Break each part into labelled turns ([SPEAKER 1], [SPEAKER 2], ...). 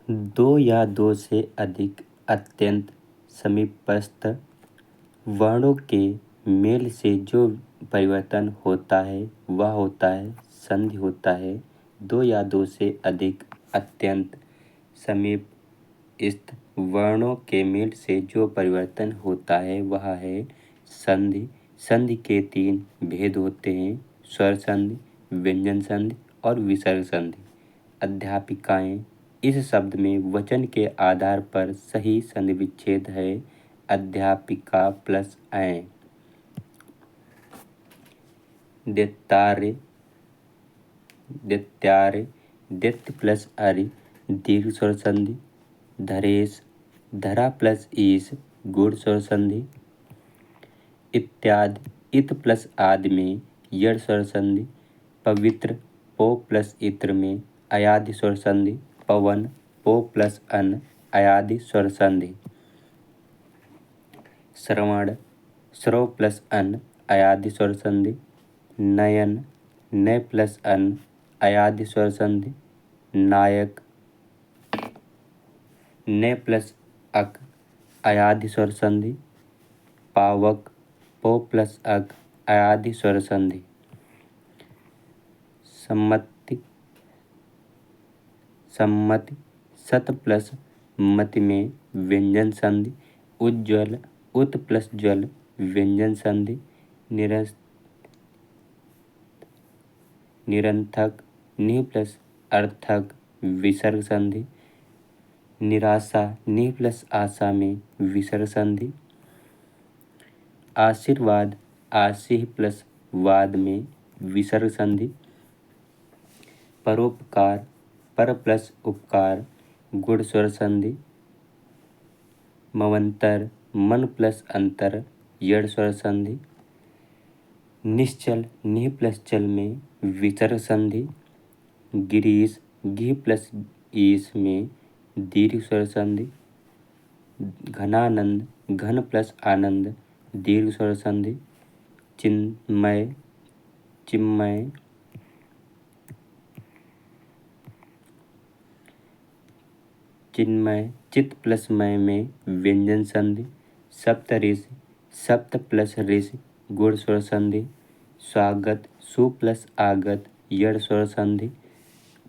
[SPEAKER 1] दो या दो से अधिक अत्यंत समीपस्थ वर्णों के मेल से जो परिवर्तन होता है वह होता है संधि होता है। दो या दो से अधिक अत्यंत समीपस्थ वर्णों के मेल से जो परिवर्तन होता है वह है संधि। संधि के तीन भेद होते हैं: स्वर संधि, व्यंजन संधि और विसर्ग संधि। अध्यापिकाएं इस शब्द में वचन के आधार पर सही संधि विच्छेद है अध्यापिका प्लस ऐ। दैत्यारे, दैत्यारे, दैत्य प्लस अरि दीर्घ स्वर संधि। धरेश, धरा प्लस ईश गुण स्वर संधि। इत्यादि, इत प्लस आदि में यड़ स्वर संधि। पवित्र, पो प्लस इत्र में अयादि स्वर संधि। पवन, पो प्लस अन अयादि स्वर संधि। श्रवण, श्रव प्लस अन अयादि स्वर संधि। नयन, नय प्लस अन अयादि स्वर संधि। नायक, नय प्लस अक अयादि स्वर संधि। पावक, पो प्लस अक अयादि स्वर संधि। सम्मति, सम्मति, सत प्लस मति में व्यंजन संधि। उज्ज्वल, उत प्लस ज्वल व्यंजन संधि। निरंथक, नि प्लस अर्थक विसर्ग संधि। निराशा, नि प्लस आशा में विसर्ग संधि। आशीर्वाद, आशी प्लस वाद में विसर्ग संधि। परोपकार, पर प्लस उपकार गुण स्वर संधि। मवंतर, मन प्लस अंतर यड़ स्वर संधि। निश्चल, नि प्लस चल में विसर्ग संधि। गिरीश, गी प्लस ईश में दीर्घ स्वर संधि। घनानंद, घन प्लस आनंद दीर्घ स्वर संधि। चिन्मय, चिन्मय, चिन्मय, चित प्लस मय में व्यंजन संधि। सप्तऋषि, सप्त प्लस ऋषि गुण स्वर संधि। स्वागत, सु प्लस आगत यड़ स्वर संधि।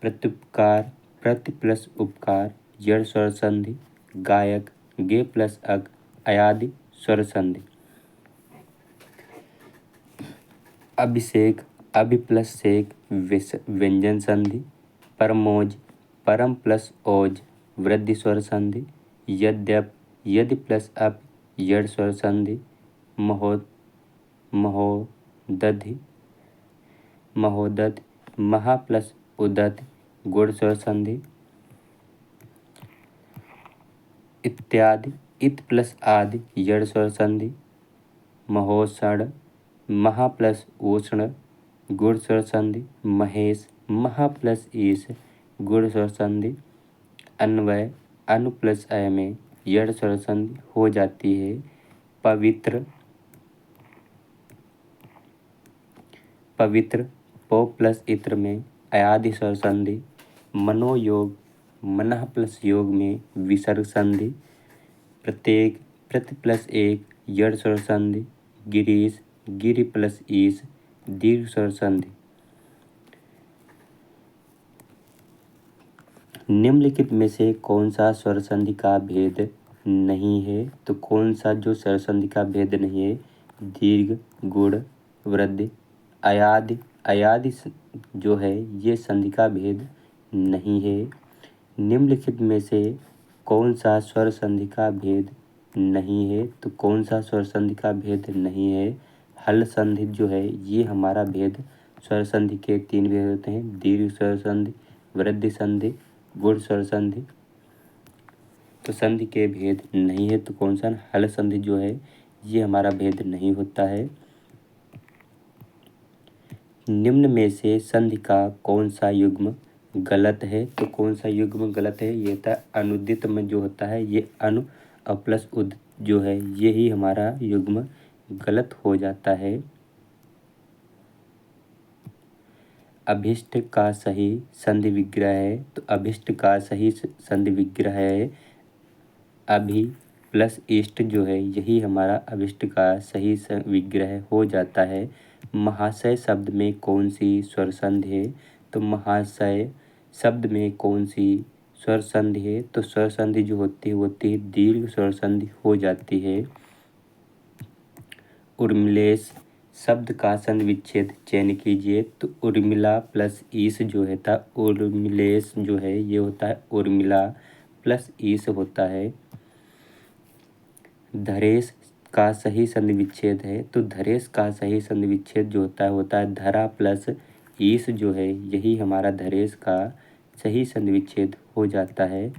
[SPEAKER 1] प्रत्युपकार, प्रति प्लस उपकार यड़ स्वर संधि। गायक, गे प्लस अक अयादि स्वर संधि। अभिषेक, अभि प्लस सेक व्यंजन संधि। परमोज, परम प्लस ओज वृद्धि स्वर संधि। यद्यप, यदि प्लस अप यड़ स्वर संधि। महोदधि, महोदध, महा प्लस उदत गुण स्वर संधि। इत्यादि, इत प्लस आदि यड़ स्वर संधि। महोषण, महा प्लस उष्ण गुण स्वर संधि। महेश, महा प्लस ईश गुण स्वर संधि। अन्वय, अनु प्लस अय में यड़ स्वर संधि हो जाती है। पवित्र, पवित्र, पो प्लस इत्र में अयादि स्वर संधि। मनोयोग, मनः प्लस योग में विसर्ग संधि। प्रत्येक, प्रति प्लस एक यड़ स्वर संधि। गिरीश, गिरि प्लस ईश दीर्घ स्वर संधि। निम्नलिखित में से कौन सा स्वर संधि का भेद नहीं है? तो कौन सा जो स्वर संधि का भेद नहीं है? दीर्घ, गुण, वृद्धि, अयादि। अयादि जो है ये संधि का भेद नहीं है। निम्नलिखित में से कौन सा स्वर संधि का भेद नहीं है? तो कौन सा स्वर संधि का भेद नहीं है? हल संधि जो है ये हमारा भेद। स्वर संधि के तीन भेद होते हैं: दीर्घ स्वर संधि, वृद्धि संधि, गुण स्वर संधि। तो संधि के भेद नहीं है तो कौन सा? हल संधि जो है ये हमारा भेद नहीं होता है। निम्न में से संधि का कौन सा युग्म गलत है? तो कौन सा युग्म गलत है? ये था अनुदित में जो होता है ये अनु प्लस उद जो है यही हमारा युग्म गलत हो जाता है। अभिष्ट का सही संधि विग्रह है, तो अभिष्ट का सही संधि विग्रह है अभि प्लस इष्ट जो है, यही हमारा अभिष्ट का सही विग्रह हो जाता है। महाशय शब्द में कौन सी स्वर संधि है, तो महाशय शब्द में कौन सी स्वर संधि है, तो स्वर संधि जो होती है दीर्घ स्वर संधि हो जाती है। उर्मिलेश शब्द का संधि विच्छेद चयन कीजिए, तो उर्मिला प्लस ईस जो है था, उर्मिलेश जो है ये होता है उर्मिला प्लस ईस होता है। धरेश का सही संधि विच्छेद है, तो धरेश का सही संधि विच्छेद जो होता है धरा प्लस ईस जो है, यही हमारा धरेश का सही संधि विच्छेद हो जाता है।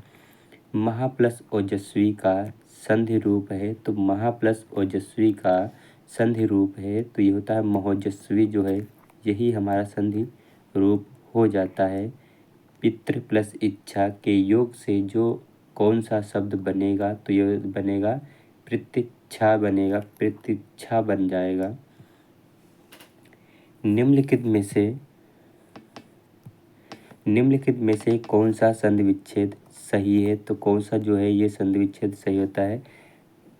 [SPEAKER 1] महा प्लस ओजस्वी का संधि रूप है, तो महा प्लस ओजस्वी का संधि रूप है, तो ये होता है महोजस्वी जो है, यही हमारा संधि रूप हो जाता है। पितृ प्लस इच्छा के योग से जो कौन सा शब्द बनेगा, तो ये बनेगा प्रतीक्षा बनेगा, प्रतीक्षा बन जाएगा। निम्नलिखित में से कौन सा संधि विच्छेद सही है, तो कौन सा जो है ये संधि विच्छेद सही होता है।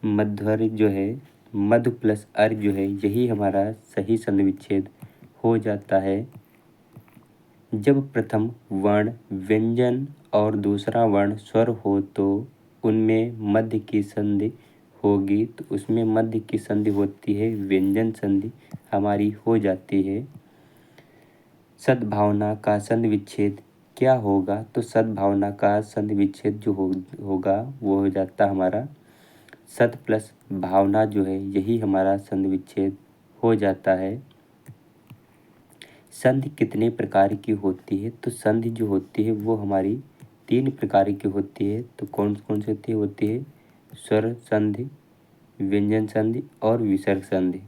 [SPEAKER 1] मध्वर जो है, मधु प्लस अर जो है, यही हमारा सही संधि विच्छेद हो जाता है। जब प्रथम वर्ण व्यंजन और दूसरा वर्ण स्वर हो तो उनमें मध्य की संधि होगी, तो उसमें मध्य की संधि होती है व्यंजन संधि हमारी हो जाती है। सद्भावना का संधि विच्छेद क्या होगा, तो सद्भावना का संधि विच्छेद जो होगा वो हो जाता हमारा सत प्लस भावना जो है, यही हमारा संधि विच्छेद हो जाता है। संधि कितने प्रकार की होती है, तो संधि जो होती है वो हमारी 3 प्रकार की होती है, तो कौन कौन सी होती है स्वर संधि, व्यंजन संधि और विसर्ग संधि।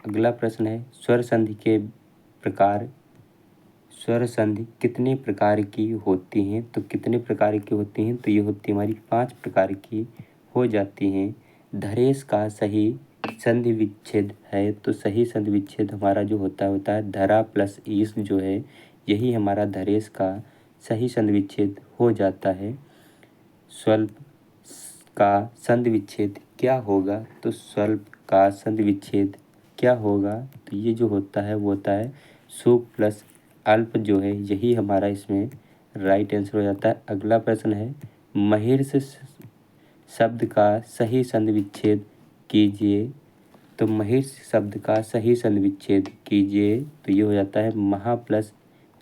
[SPEAKER 1] अगला प्रश्न है स्वर संधि के प्रकार। स्वर संधि कितने प्रकार की होती हैं, तो कितने प्रकार की होती हैं, तो ये होती हमारी 5 प्रकार की हो जाती हैं। धरेश का सही संधि विच्छेद है, तो सही संधि विच्छेद हमारा जो होता है धरा प्लस ईस जो है, यही हमारा धरेश का सही संधि विच्छेद हो जाता है। स्वल्प का संधि विच्छेद क्या होगा, तो स्वल्प का संधि विच्छेद क्या होगा, तो ये जो होता है वो होता है सुप प्लस अल्प जो है, यही हमारा इसमें राइट आंसर हो जाता है। अगला प्रश्न है महिर्स शब्द का सही संधि विच्छेद कीजिए, तो महिर्स शब्द का सही संधि विच्छेद कीजिए, तो ये हो जाता है महा प्लस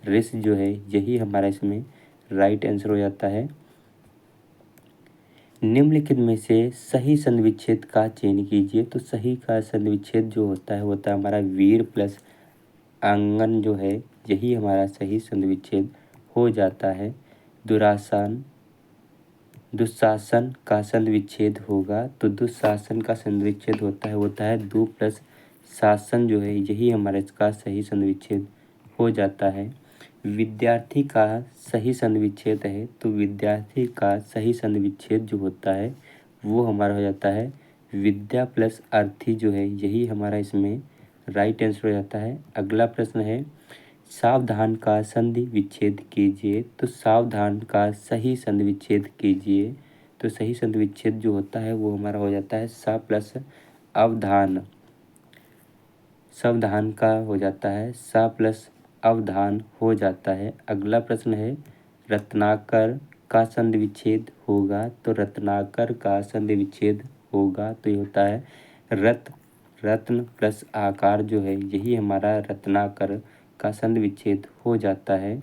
[SPEAKER 1] ऋष जो है, यही हमारा इसमें राइट आंसर हो जाता है। निम्नलिखित में से सही संधि विच्छेद का चयन कीजिए, तो सही का संधि विच्छेद जो होता है हमारा वीर प्लस आंगन जो है, यही हमारा सही संधि विच्छेद हो जाता है। दुशासन का संधि विच्छेद होगा, तो दुशासन का संधि विच्छेद होता है दु प्लस शासन जो है, यही हमारा इसका सही संधि विच्छेद हो जाता है। विद्यार्थी का सही संधि विच्छेद है, तो विद्यार्थी का सही संधि विच्छेद जो होता है वो हमारा हो जाता है विद्या प्लस अर्थी जो है, यही हमारा इसमें राइट आंसर हो जाता है। अगला प्रश्न है सावधान का संधि विच्छेद कीजिए, तो सावधान का सही संधि विच्छेद कीजिए, तो सही संधि विच्छेद जो होता है वो हमारा हो जाता है सा प्लस अवधान, सावधान का हो जाता है सा प्लस अवधान हो जाता है। अगला प्रश्न है रत्नाकर का संधि विच्छेद होगा, तो रत्नाकर का संधि विच्छेद होगा, तो ये होता है रत्न प्लस आकार जो है, यही हमारा रत्नाकर का संधि विच्छेद हो जाता है।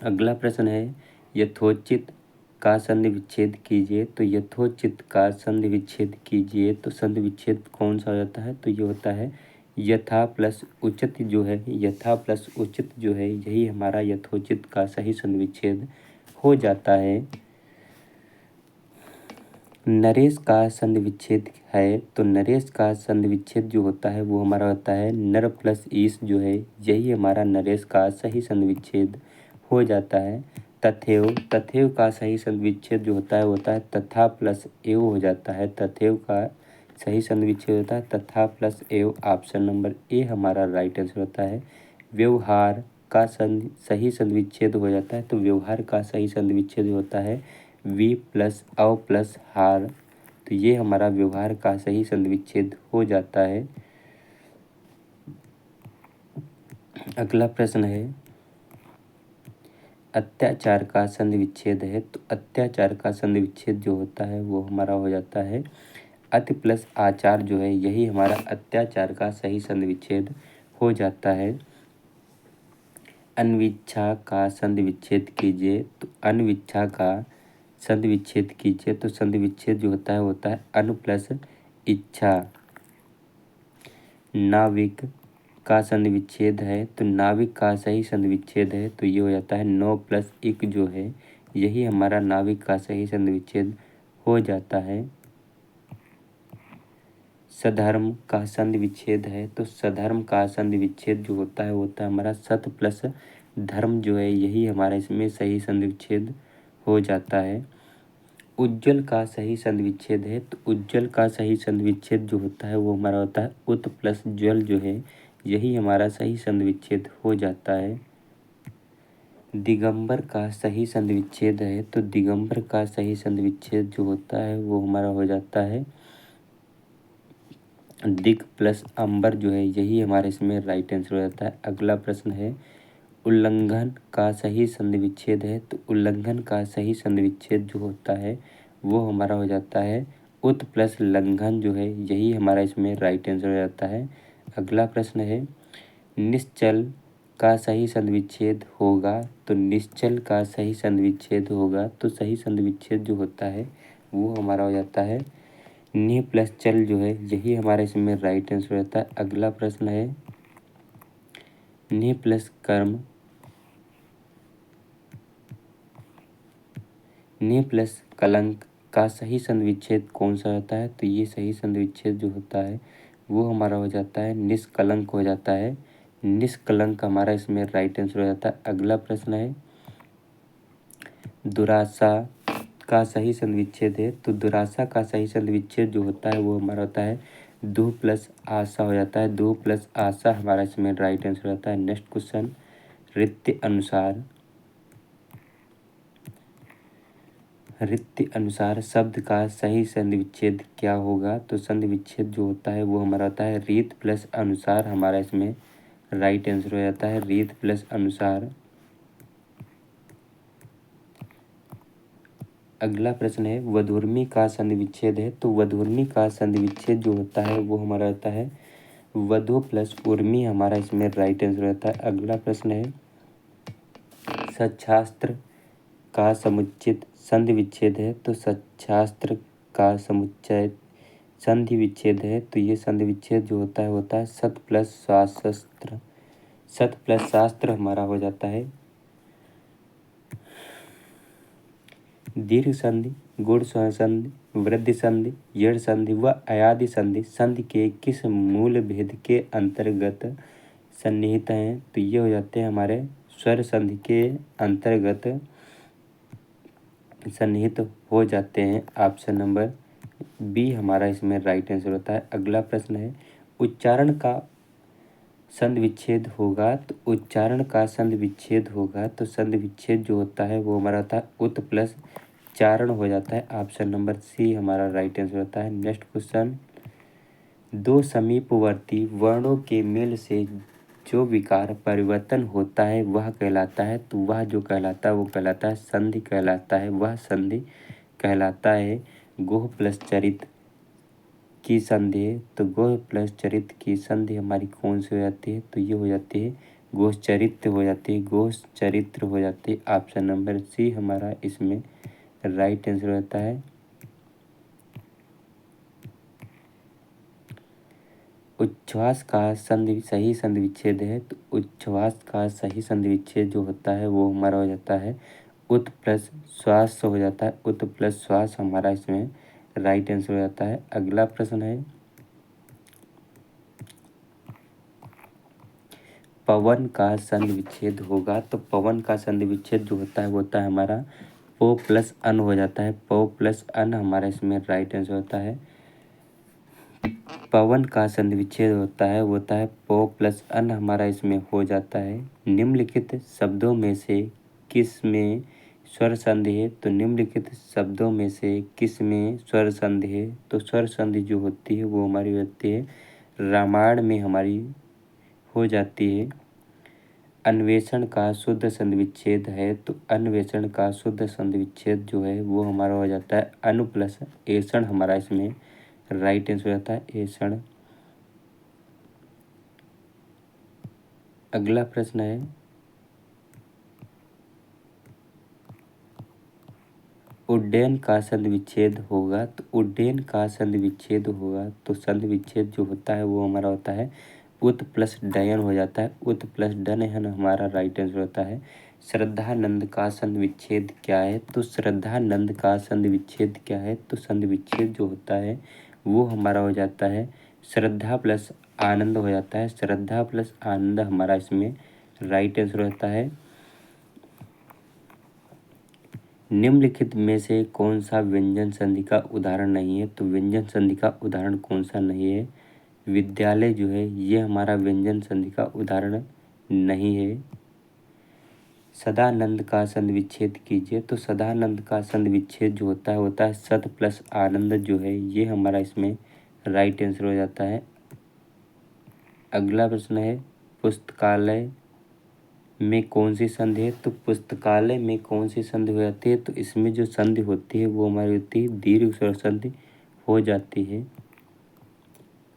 [SPEAKER 1] अगला प्रश्न है यथोचित का संधि विच्छेद कीजिए, तो यथोचित का संधि विच्छेद कीजिए, तो संधि विच्छेद कौन सा हो जाता है, तो ये होता है यथा प्लस उचित जो है, यथा प्लस उचित जो है, यही हमारा यथोचित का सही संधि विच्छेद हो जाता है। नरेश का संधि विच्छेद है, तो नरेश का संधि विच्छेद जो होता है वो हमारा होता है नर प्लस ईस जो है, यही हमारा नरेश का सही संधि विच्छेद हो जाता है। तथैव का सही संधि विच्छेद जो होता है तथा प्लस एव हो जाता है, तथैव का सही संधि विच्छेद होता है तथा प्लस एव। ऑप्शन नंबर ए हमारा राइट आंसर होता है। व्यवहार का सही संधि विच्छेद हो जाता है तो व्यवहार का सही संधि विच्छेद होता है वी प्लस अव प्लस हार। तो ये हमारा व्यवहार का सही संधि विच्छेद हो जाता है। अगला प्रश्न है अत्याचार का संधि विच्छेद है तो अत्याचार का संधि विच्छेद जो होता है वो हमारा हो जाता है अति प्लस आचार जो है यही हमारा अत्याचार का सही संधि विच्छेद हो जाता है। अनविच्छा का संधि विच्छेद कीजिए तो अनविच्छा का संधि विच्छेद कीजिए तो संधि विच्छेद जो होता है अन प्लस इच्छा। नाविक का संधि विच्छेद है तो नाविक का सही संधि विच्छेद है तो ये हो जाता है नो प्लस इक जो है यही हमारा नाविक का सही संधि विच्छेद हो जाता है। सधर्म का संधि विच्छेद है तो सधर्म का संधि विच्छेद जो होता है हमारा सत प्लस धर्म जो है यही हमारा इसमें सही संधि विच्छेद हो जाता है। उज्ज्वल का सही संधि विच्छेद है तो उज्ज्वल का सही संधि विच्छेद जो होता है वो हमारा होता है उत प्लस ज्वल जो है यही हमारा सही संधि विच्छेद हो जाता है। दिगंबर का सही संधि विच्छेद है तो दिगंबर का सही संधि विच्छेद जो होता है वो हमारा हो जाता है दिग प्लस अंबर जो है यही हमारे इसमें राइट आंसर हो जाता है। अगला प्रश्न है उल्लंघन का सही संधि विच्छेद है तो उल्लंघन का सही संधि विच्छेद जो होता है वो हमारा हो जाता है उत प्लस लंघन जो है यही हमारा इसमें राइट आंसर हो जाता है। अगला प्रश्न है निश्चल का सही संधि विच्छेद होगा तो निश्चल का सही संधि विच्छेद होगा तो सही संधि विच्छेद जो होता है वो हमारा हो जाता है नि प्लस चल जो है यही हमारा इसमें राइट आंसर हो जाता है। अगला प्रश्न है नि प्लस कर्म नि प्लस कलंक का सही संधि विच्छेद कौन सा होता है तो ये सही संधि विच्छेद जो होता है वो हमारा हो जाता है निष्कलंक हो जाता है। निष्कलंक हमारा इसमें राइट आंसर हो जाता है। अगला प्रश्न है दुराशा का सही संधि विच्छेद है तो दुराशा का सही संधि विच्छेद जो होता है वो हमारा होता है दो प्लस आशा हो जाता है। दो प्लस आशा हमारा इसमें राइट आंसर हो जाता है। नेक्स्ट क्वेश्चन रीति अनुसार शब्द का सही संधि विच्छेद क्या होगा तो संधि विच्छेद जो होता है वो हमारा होता है रीत प्लस अनुसार हमारा इसमें राइट आंसर हो जाता है रीत प्लस अनुसार। अगला प्रश्न है वधूर्मी का संधि विच्छेद है तो वधूर्मी का संधि विच्छेद जो होता है वो हमारा होता है वधु प्लस उर्मी हमारा इसमें राइट आंसर होता है। अगला प्रश्न है सच्छास्त्र का समुचित संधि विच्छेद है तो सच्छास्त्र का समुच्चय संधि विच्छेद है तो ये संधि विच्छेद जो होता है सत प्लस शास्त्र। सत प्लस शास्त्र हमारा हो जाता है। दीर्घ संधि गुण संधि वृद्धि संधि यड़ संधि व अयादि संधि संधि के किस मूल भेद के अंतर्गत सन्निहित हैं तो ये हो जाते हैं हमारे स्वर संधि के अंतर्गत सन्निहित हो जाते हैं। ऑप्शन नंबर बी हमारा इसमें राइट आंसर होता है। अगला प्रश्न है उच्चारण का संधि विच्छेद होगा तो उच्चारण का संधि विच्छेद होगा तो संधि विच्छेद जो होता है वो हमारा होता है उत प्लस चारण हो जाता है। ऑप्शन नंबर सी हमारा राइट आंसर होता है। नेक्स्ट क्वेश्चन दो समीपवर्ती वर्णों के मेल से जो विकार परिवर्तन होता है वह कहलाता है तो वह जो कहलाता है वो कहलाता है संधि कहलाता है। वह संधि कहलाता है गोह प्लस चरित की संधि है तो गोह प्लस चरित की संधि हमारी कौन सी हो जाती है तो ये हो जाती है गोश चरित्र हो जाती है। गोश चरित्र हो जाती है। ऑप्शन नंबर सी हमारा इसमें राइट आंसर होता है। उच्छ्वास का संधि सही संधि विच्छेद है तो उच्छ्वास का सही संधि विच्छेद जो होता है वो हमारा हो जाता है उत प्लस श्वास हो जाता है। उत प्लस श्वास हमारा इसमें राइट आंसर हो जाता है। अगला प्रश्न है पवन का संधि विच्छेद होगा तो पवन का संधि विच्छेद जो होता है वो होता है हमारा पो प्लस अन हो जाता है। पो प्लस अन हमारा इसमें राइट आंसर होता है। पवन का संधि विच्छेद होता है वो होता है प प्लस अन, हमारा इसमें हो जाता है। निम्नलिखित शब्दों में से किस में स्वर संधि है? तो निम्नलिखित शब्दों में से किस में स्वर संधि है? तो स्वर संधि जो होती है वो हमारी होती है रामायण में हमारी हो जाती है। अन्वेषण का शुद्ध संधि विच्छेद है तो अन्वेषण का शुद्ध संधि विच्छेद जो है वो हमारा हो जाता है अनु प्लस ऐषण, हमारा इसमें राइट आंसर हो जाता है ऐषण। अगला प्रश्न है उड्डयन का संधि विच्छेद होगा तो उड्डयन का संधि विच्छेद होगा तो संधि विच्छेद जो होता है वो हमारा होता है उत प्लस डयन हो जाता है। उत प्लस डन है हमारा राइट आंसर होता है। श्रद्धानंद का संधि विच्छेद क्या है? तो श्रद्धानंद का संधि विच्छेद क्या है? तो संधि विच्छेद जो होता है वो हमारा हो जाता है श्रद्धा प्लस आनंद हो जाता है। श्रद्धा प्लस आनंद हमारा इसमें राइट आंसर होता है। निम्नलिखित में से कौन सा व्यंजन संधि का उदाहरण नहीं है? तो व्यंजन संधि का उदाहरण कौन सा नहीं है? विद्यालय जो है ये हमारा व्यंजन संधि का उदाहरण नहीं है। सदानंद का संधि विच्छेद कीजिए तो सदानंद का संधि विच्छेद जो होता है सत प्लस आनंद जो है ये हमारा इसमें राइट आंसर हो जाता है। अगला प्रश्न है पुस्तकालय में कौन सी संधि है? तो पुस्तकालय में कौन सी संधि हो जाती है? तो इसमें जो संधि होती है वो हमारी होती है दीर्घ स्वर संधि हो जाती है।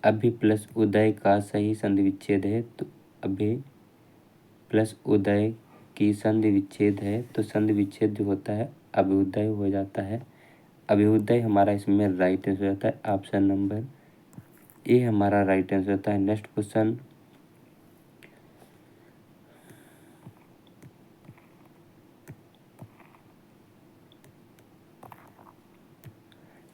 [SPEAKER 1] अभि प्लस उदय का सही संधि विच्छेद है तो अभि प्लस उदय की संधि विच्छेद है तो संधि विच्छेद जो होता है अभ्युदय हो जाता है। अभ्युदय हमारा इसमें राइट आंसर होता है ऑप्शन नंबर ए हमारा राइट आंसर होता है। नेक्स्ट क्वेश्चन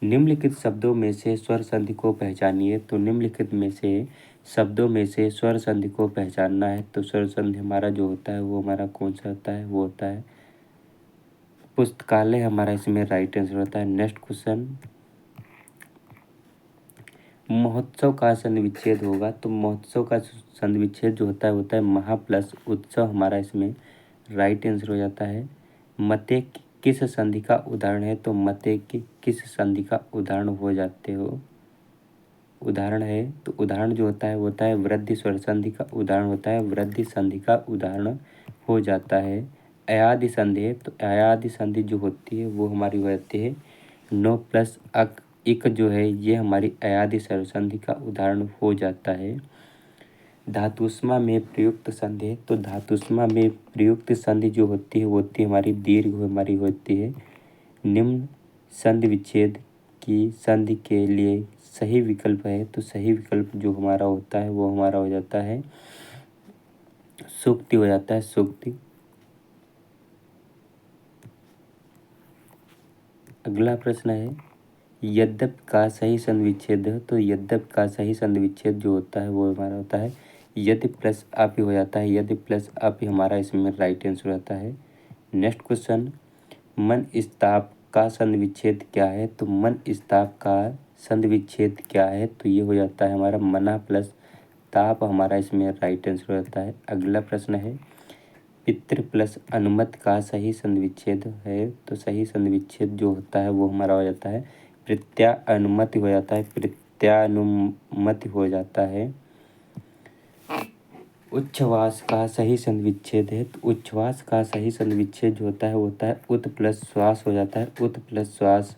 [SPEAKER 1] निम्नलिखित शब्दों में से स्वर संधि को पहचानिए। तो निम्नलिखित में से शब्दों में से स्वर संधि को पहचानना है तो स्वर संधि हमारा जो होता है वो हमारा कौन सा होता है? वो होता है पुस्तकालय, हमारा इसमें राइट आंसर होता है। नेक्स्ट क्वेश्चन महोत्सव का संधि विच्छेद होगा तो महोत्सव का संधि विच्छेद जो होता है महा प्लस उत्सव, हमारा इसमें राइट आंसर हो जाता है। मते किस संधि का उदाहरण है? तो मते के किस संधि का उदाहरण हो जाते हो? उदाहरण है तो उदाहरण जो होता है वृद्धि स्वर संधि का उदाहरण होता है वृद्धि संधि का उदाहरण हो जाता है। अयादि संधि है तो अयादि संधि जो होती है वो हमारी हो जाती है नो प्लस अक इक जो है ये हमारी अयादि स्वर संधि का उदाहरण हो जाता है। धातुष्मा में प्रयुक्त संधि है तो धातुष्मा में प्रयुक्त संधि जो होती है वो होती है हमारी दीर्घ हमारी होती है। निम्न संधि विच्छेद की संधि के लिए सही विकल्प है तो सही विकल्प जो हमारा होता है वो हमारा हो जाता है सूक्ति हो जाता है सूक्ति। अगला प्रश्न है यद्यपि का सही संधि विच्छेद है तो यद्यपि का सही संधि विच्छेद जो होता है वो हमारा होता है यदि प्लस अप हो जाता है। यदि प्लस अप हमारा इसमें राइट आंसर रहता है। नेक्स्ट क्वेश्चन मन स्ताप का संधि विच्छेद क्या है? तो मन स्ताप का संधि विच्छेद क्या है? तो ये हो जाता है हमारा मना प्लस ताप, हमारा इसमें राइट आंसर रहता है। अगला प्रश्न है पितृ प्लस अनुमत का सही संधि विच्छेद है तो सही संधि विच्छेद जो होता है वो हमारा हो जाता है प्रत्या अनुमति हो जाता है प्रत्यानुमति हो जाता है। उच्छ्वास का सही संधि विच्छेद है तो उच्छ्वास का सही संधि विच्छेद जो होता है वो होता है उत प्लस श्वास हो जाता है उत प्लस श्वास।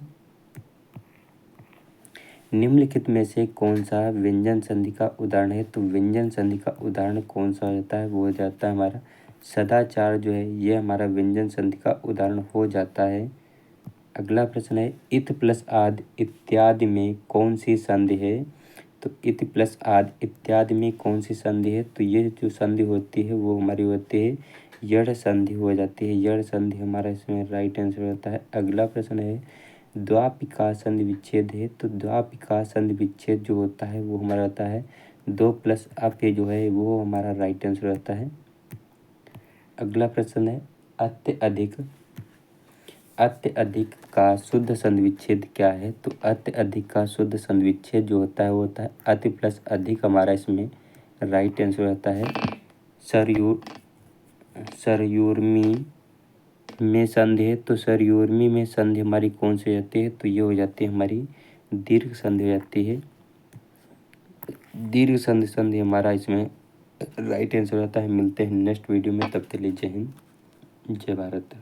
[SPEAKER 1] निम्नलिखित में से कौन सा व्यंजन संधि का उदाहरण है? तो व्यंजन संधि का उदाहरण कौन सा हो जाता है? वो हो जाता है हमारा सदाचार जो है ये हमारा व्यंजन संधि का उदाहरण हो जाता है। अगला प्रश्न है इत प्लस आदि इत्यादि में कौन सी संधि है? तो इत प्लस आदि इत्यादि में कौन सी संधि है? तो ये जो संधि होती है वो हमारी होती है यड़ संधि हो जाती है। यड़ संधि हमारा इसमें राइट आंसर होता है। अगला प्रश्न है द्वापिका संधि विच्छेद है तो द्वापिका संधि विच्छेद जो होता है वो हमारा होता है दो प्लस अप जो है वो हमारा राइट आंसर होता है। अगला प्रश्न है अत्यधिक अत्यधिक का शुद्ध संधि विच्छेद क्या है? तो अत्यधिक का शुद्ध संधि विच्छेद जो होता है वो होता है अति प्लस अधिक। हमारा इसमें राइट आंसर होता है सरयुर्मी में संधि है। तो सरयुर्मी में संधि हमारी कौन सी हो जाती है? तो ये हो जाती है हमारी दीर्घ संधि हो जाती है। दीर्घ संधि हमारा इसमें राइट आंसर होता है। मिलते हैं नेक्स्ट वीडियो में, तब तक के लिए जय हिंद, जय भारत।